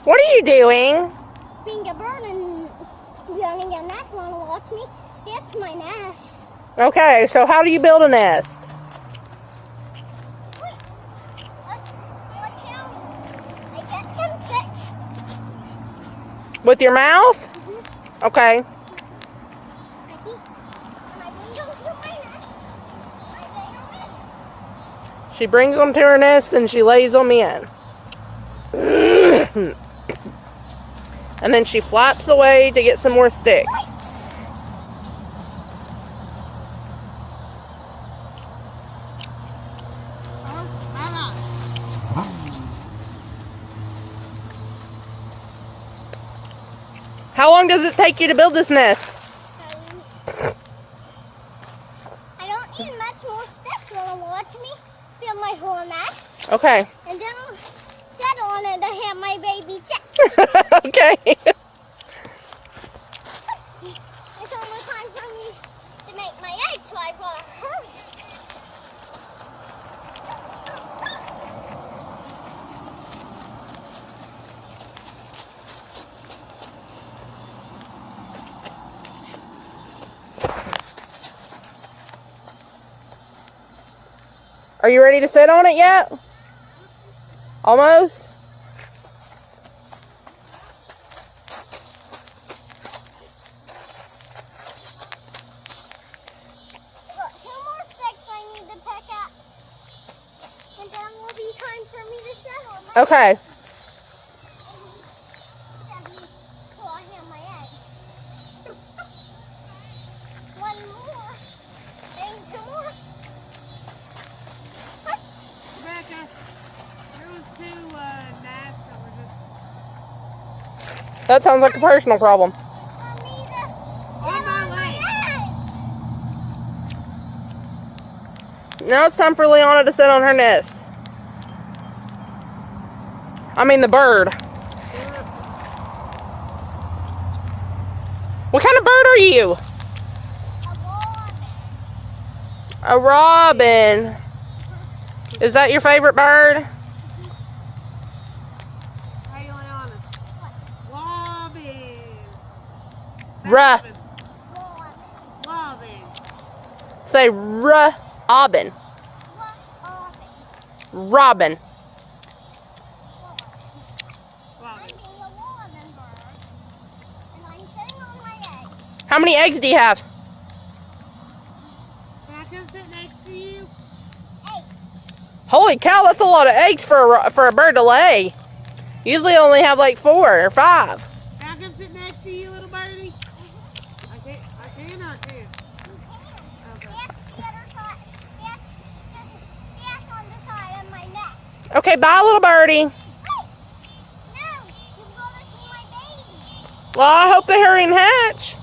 What are you doing? Being a bird and building a nest. Want to watch me? It's my nest. Okay, so how do you build a nest? Wait, watch how I get some sticks. With your mouth? Okay. I think, and I bring them to my nest. I lay them in. She brings them to her nest and she lays them in. And then she flaps away to get some more sticks. How long does it take you to build this nest? I don't need much more sticks. Want to watch me build my whole nest? Okay. And then I'll settle on it to have my baby chicks. Okay. It's almost time for me to make my eggs, so I gotta hurry. Are you ready to sit on it yet? Almost? Got 2 more sticks I need to pick up. And then will be time for me to settle my Okay. So I have my eggs. 1 more. And 2 more. Rebecca, there was 2 gnats that were just... That sounds like a personal problem. For me to settle On my on my eggs. Now it's time for Leona to sit on her nest. I mean the bird. What kind of bird are you? A robin. Is that your favorite bird? Hey, Leona. Robin. Ruh. Robin. Say robin. Robin. Robin. How many eggs do you have? Can I come sit next to you? Holy cow, that's a lot of eggs for a bird to lay. Usually only have like 4 or 5. Can I come sit next to you, little birdie? I can or I can't? Okay, bye little birdie. Well, I hope they hurry and hatch.